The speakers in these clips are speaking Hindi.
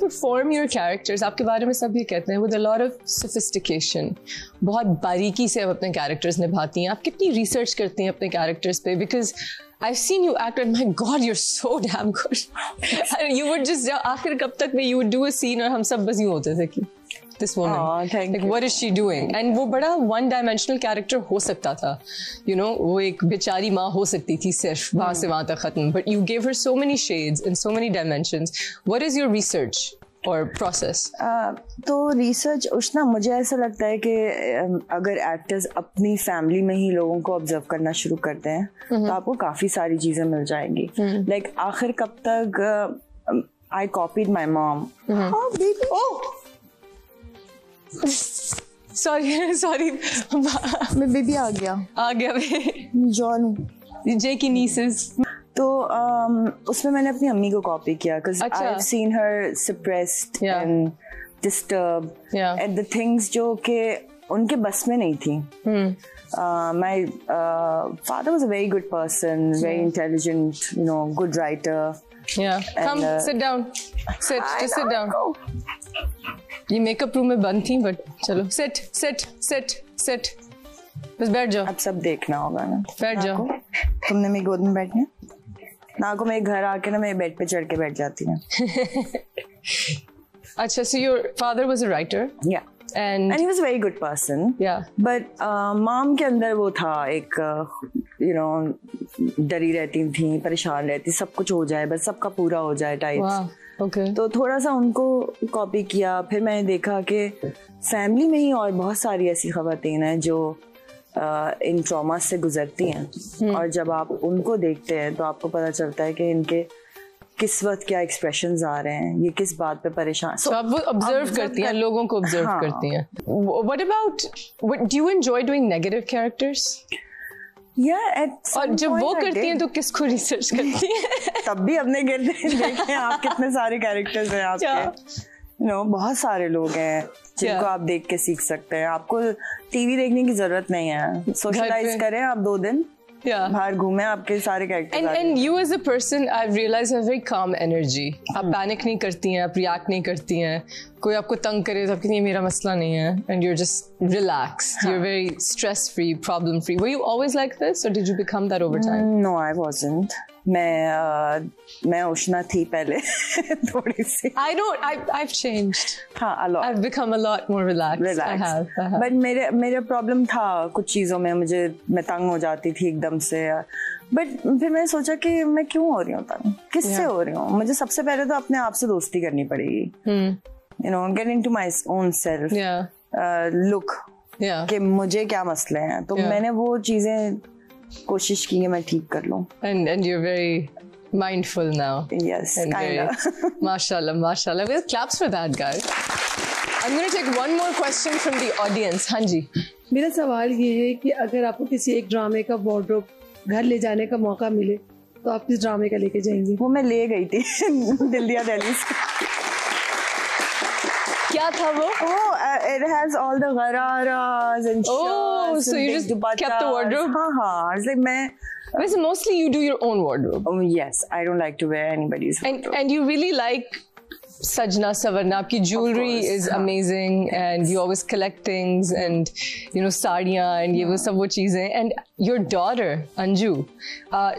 perform your characters. आपके बारे में सब ये कहते हैं with a lot of sophistication. बहुत बारीकी से आप अपने characters निभाती हैं. आप कितनी research करती हैं अपने characters पे? Because I've seen you act and my God, you're so damn good. You would just आखिर कब तक में you would do a scene और हम सब बस यूँ होते थे कि this woman, thank like you. what is she doing? And वो बड़ा one dimensional character हो सकता था, you know, वो एक बेचारी माँ हो सकती थी सिर्फ वहाँ से वहाँ तक खत्म. But you gave her so many shades and so many dimensions. What is your research or process? तो research उतना मुझे ऐसा लगता है कि अगर actors अपनी family में ही लोगों को observe करना शुरू करते हैं तो आपको काफ़ी सारी चीज़ें मिल जाएंगी. Like आखिर कब तक I copied my mom. Oh baby. Oh. sorry मैं बेबी आ गया जॉन जे की nieces. तो उसमें मैंने अपनी अम्मी को कॉपी किया because I've seen her suppressed and disturbed and the things जो कि उनके बस में नहीं थी. My father was a very good person, very intelligent, you know, good writer. Come sit down. Just sit down. ये मेकअप रूम में बंद थी बट चलो sit. बस बैठ जाओ. अब सब देखना होगा ना. बैठ जाओ. तुमने मेरी गोद में बैठना. ना को मेरे घर आके ना मेरे बेड पे चढ़ के बैठ जाती है. अच्छा, so your father was a writer. Yeah. And he was a very good person. Yeah. But mom के अंदर वो था एक you know डरी रहती थी, परेशान रहती, सब कुछ हो जाए बस सबका पूरा हो जाए टाइप. Wow. Okay. तो थोड़ा सा उनको कॉपी किया. फिर मैंने देखा कि फैमिली में ही और बहुत सारी ऐसी ख़वातीन हैं जो इन ट्रॉमा से गुजरती हैं और जब आप उनको देखते हैं तो आपको पता चलता है कि इनके किस वक्त क्या एक्सप्रेशंस आ रहे हैं, ये किस बात पे परेशान. So आप वो ऑब्जर्व करती हैं, लोगों को ऑब्जर्व करती हैं. What about, do you enjoy doing negative characters? और जब वो करती हैं तो किसको रिसर्च करती हैं? तब भी अपने गिरते देखें आप कितने सारे कैरेक्टर्स हैं आपके. बहुत सारे लोग हैं जिनको आप देख के सीख सकते हैं. आपको टीवी देखने की जरूरत नहीं है. सोशलाइज करें आप 2 दिन बाहर घूमें, आपके सारे characters. And you as a person, I've realized have very calm energy. आप पैनिक नहीं करती हैं, आप रिएक्ट नहीं करती हैं. कोई आपको तंग करे तो आप कहती हैं मेरा मसला नहीं है. And you're just relaxed. You're very stress free, problem free. Were you always like this, or did you become that over time? No, I wasn't. मैं उष्णा थी पहले थोड़ी सी. I've changed. हाँ, a lot. I've become a lot more relaxed. I have. But मेरा प्रॉब्लम था कुछ चीज़ों में, मैं तंग हो जाती थी एकदम से. बट फिर मैंने सोचा कि मैं क्यों हो रही हूँ तंग, किससे हो रही हूँ. मुझे सबसे पहले तो अपने आप से दोस्ती करनी पड़ेगी. You know, get into my own self. Look कि मुझे क्या मसले हैं. तो मैंने वो चीज़ें कोशिश की कि मैं ठीक कर लूं. And you're very mindful now. Yes, kind of. Mashallah. Well, claps for that, guys. I'm going to take one more question from the audience. हाँ जी. मेरा सवाल ये है कि अगर आपको किसी एक ड्रामे का वार्डरोब घर ले जाने का मौका मिले तो आप किस ड्रामे का लेके जाएंगी? वो मैं ले गई थी दिल दिया दहलीज. क्या था वो? It has all the ghararas and shirts. So you just kept the wardrobe? हाँ. It's like मैं. But mostly you do your own wardrobe. Oh yes, I don't like to wear anybody's wardrobe. And you really like Sajna Savarna. आपकी jewelry is amazing, and you always collect things, and you know साड़ियाँ and ये वो सब वो चीजें. And your daughter Anju,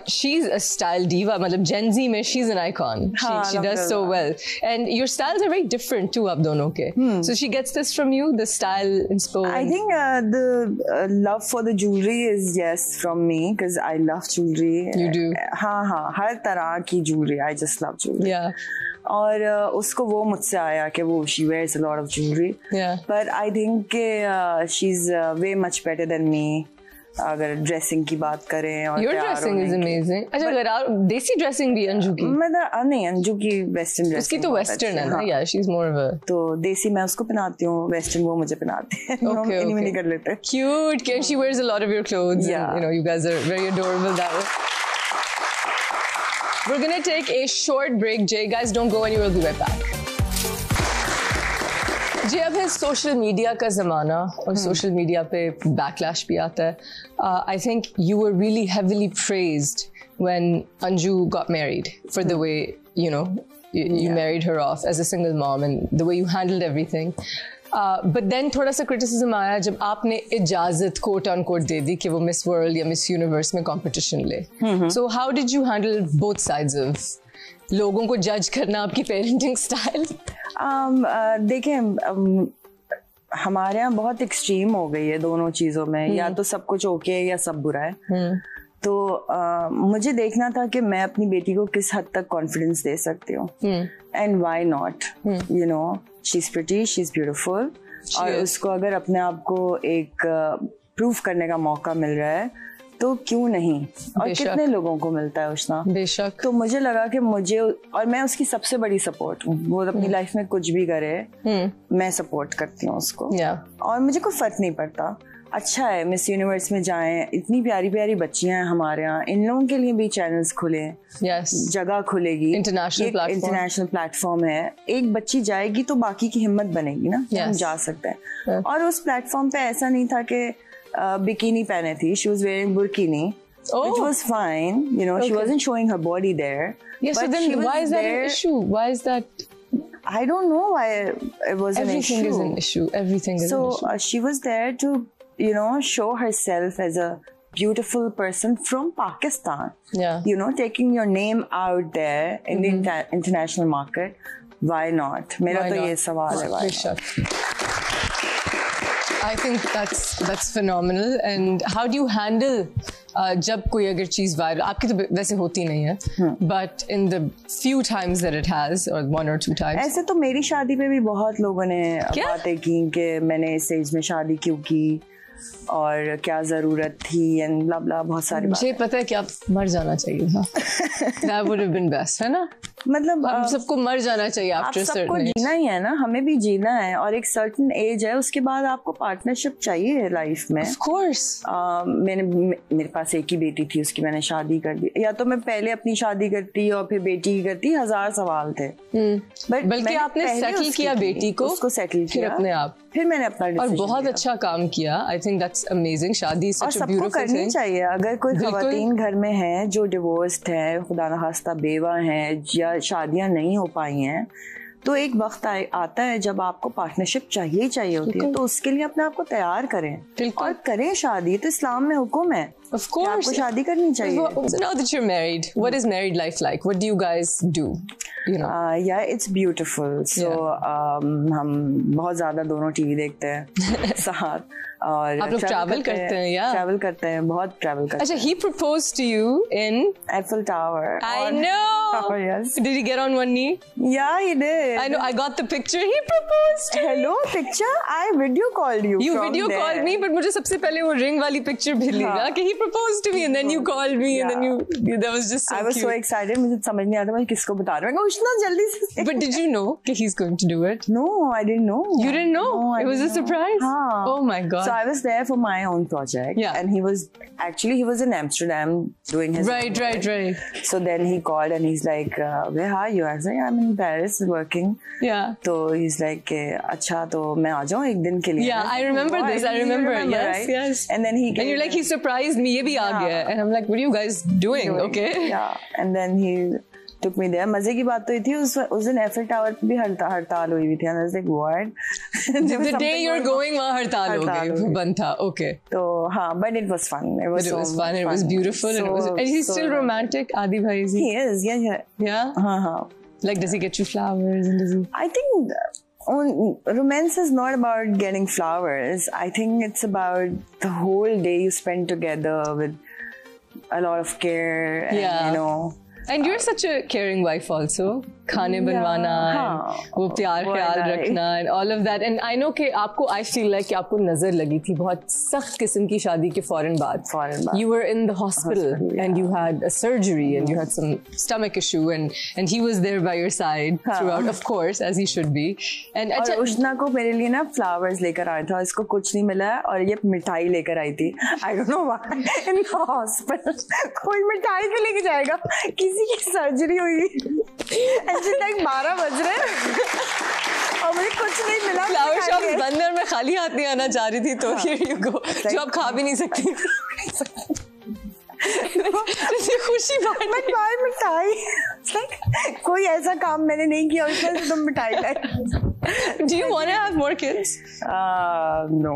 she's a style diva. मतलब Gen Z में she's an icon. She does so well, and your styles are very different too आप दोनों के. So she gets this from you, the style inspo. I think the love for the jewelry is from me because I love jewelry. You do? हाँ, हर तरह की jewelry. I just love jewelry. Yeah. और उसको वो मुझसे आया कि वो she wears a lot of jewelry. But I think she's way much better than me. अगर ड्रेसिंग की बात करें और Your dressing is amazing. अच्छा, अगर देसी ड्रेसिंग भी अंजू की? नहीं, अंजू की वेस्टर्न ड्रेसिंग. उसकी तो वेस्टर्न है ना. Yeah, she's more of a. तो देसी मैं उसको पहनाती हूँ, वेस्टर्न वो मुझे पहनाते हैं. Okay. नहीं कर लेते. Cute. She wears a lot of your clothes. Yeah. And, you know, you guys are very adorable that way. We're gonna take a short break. Jay, guys, don't go anywhere. We'll be right back. जी, अब है सोशल मीडिया का ज़माना और सोशल मीडिया पे बैकलैश भी आता है. I think you were really heavily praised when Anju got married for the way, you know, you married her off as a single mom and the way you handled everything. But then थोड़ा सा criticism आया जब आपने इजाज़त quote unquote दे दी कि वो Miss World या Miss Universe में competition ले. So how did you handle both sides of लोगों को judge करना, आपकी parenting style? देखिए हमारे यहाँ बहुत एक्सट्रीम हो गई है दोनों चीजों में, या तो सब कुछ ओके है या सब बुरा है. तो मुझे देखना था कि मैं अपनी बेटी को किस हद तक कॉन्फिडेंस दे सकती हूँ, and why not, you know, she is pretty, she is beautiful, और उसको अगर अपने आप को एक प्रूफ करने का मौका मिल रहा है तो क्यों नहीं. और कितने लोगों को मिलता है उष्णा, बेशक. तो मुझे लगा कि मुझे, और मैं उसकी सबसे बड़ी सपोर्ट हूँ, वो अपनी लाइफ में कुछ भी करे मैं सपोर्ट करती हूँ उसको. और मुझे कोई फर्क नहीं पड़ता. अच्छा है मिस यूनिवर्स में जाएं, इतनी प्यारी प्यारी बच्चियां हैं हमारे यहाँ, इन लोगों के लिए भी चैनल्स खुले, जगह खुलेगी, इंटरनेशनल प्लेटफॉर्म है. एक बच्ची जाएगी तो बाकी की हिम्मत बनेगी ना, हम जा सकते हैं. और उस प्लेटफॉर्म पे ऐसा नहीं था कि बिकिनी पहने थी, she was wearing burkini, which was fine, you know, she wasn't showing her body there. Yes, so then why is that an issue? Why is that? I don't know why it was an issue. Everything is an issue. Everything is an issue. So she was there to, you know, show herself as a beautiful person from Pakistan. Yeah. You know, taking your name out there in the international market. Why not? मेरा तो ये सवाल है. Why not? I think that's phenomenal. And how do you handle जब कोई अगर चीज वायरल, आपकी तो वैसे होती नहीं है, but in the few times that it has, or 1 or 2 times. ऐसे तो मेरी शादी पे भी बहुत लोगों ने बातें की कि मैंने इस एज में शादी क्यों की और क्या जरूरत थी, एंड ब्ला ब्ला, बहुत सारी बातें. मुझे पता है कि आप मर जाना चाहिए था. That would have been best, है ना? मतलब हम सबको मर जाना चाहिए आफ्टर सर्टेन एज. जीना ही है ना, हमें भी जीना है, और एक सर्टेन एज है, उसके बाद आपको पार्टनरशिप चाहिए लाइफ में. Of course. मेरे पास एक ही बेटी थी, उसकी मैंने शादी कर दी. या तो मैं पहले अपनी शादी करती और फिर बेटी की करती, 1000 सवाल थे. बल्कि आपने सेटल किया बेटी को, उसको सेटल किया अपने आप, फिर मैंने अपना और बहुत अच्छा काम किया. I think that's amazing. शादी सच अ ब्यूटीफुल थिंग. करनी चाहिए. अगर कोई खवातीन घर में है जो डिवोर्स्ड है, खुदा न खास्ता बेवा है, या शादियां नहीं हो पाई हैं, तो एक वक्त आता है जब आपको पार्टनरशिप चाहिए होती है, तो उसके लिए अपने आप को तैयार करें और करें शादी. तो इस्लाम में हुक्म है, of course, आपको शादी करनी चाहिए. So now that you're married, what is married life like? What do you guys do? You know? Yeah, it's beautiful. So हम बहुत ज्यादा दोनों टीवी देखते हैं साथ, और आप लोग ट्रैवल करते हैं? या ट्रैवल करते हैं, बहुत ट्रैवल करते हैं. अच्छा, he proposed to you in Eiffel Tower. I know. Oh yes. Did he get on one knee? Yeah, he did. I know. I got the picture. He proposed. Hello, picture. I video called you. You video called me, but मुझे सबसे पहले वो ring वाली picture भेजी ना कि he proposed to me, and then you called me, and then you that was just so I was cute. so excited. मुझे समझ नहीं आता मैं किसको बता रहा हूँ. उतना जल्दी से. But did you know that he's going to do it? No, I didn't know. You didn't know? No, it was a surprise. हाँ. Oh my god. So I was there for my own project. Yeah. And he was in Amsterdam doing his right. So then he called and he's like, where are you? I was like, I'm in Paris working. Yeah. So he's like, अच्छा तो मैं आ जाऊँ एक दिन के लिए. Yeah, I remember this. I remember. Yes, right? yes. And then you're like, he surprised me. ये भी आ गया. And I'm like, what are you guys doing? Okay. Yeah. And then he took me there. मजे की बात तो ये थी, उस दिन एफिल टावर पे भी हड़ताल हुई हुई थी. I was like, what? The day you're going, वहाँ हड़ताल हो गई, बंद था. Okay. तो हाँ, but it was fun. It was fun. It was beautiful. And he's still romantic. Adi bhai is he? He is. Yeah. हाँ. Like, does he get you flowers? And does he? I think romance is not about getting flowers. I think it's about the whole day you spend together with a lot of care and, you know. And you're such a caring wife also. खाने बनवाना, वो प्यार ख्याल रखना, and all of that. And I know कि आपको, I feel like कि आपको नजर लगी थी बहुत सख्त किस्म की शादी के फौरन बाद. You were in the hospital and you had a surgery and you had some stomach issue and he was there by your side throughout, of course, as he should be. And और उष्णा को मेरे लिए ना flowers लेकर आया था. इसको कुछ नहीं मिला और ये मिठाई लेकर आई थी. I don't know why in the hospital कोई मिठाई क्यों लेके जाएगा? किसी की सर्जरी हुई. like 12 बज रहे और मुझे कुछ नहीं मिला. फ्लावर शॉप बंद और मैं खाली हाथ नहीं आना चाह रही थी, तो here you go, जो आप खा भी नहीं सकती. खुशी बात मिठाई तक कोई ऐसा काम मैंने नहीं किया उसमें से तुम मिठाई लाए। Do you want to have more kids? No.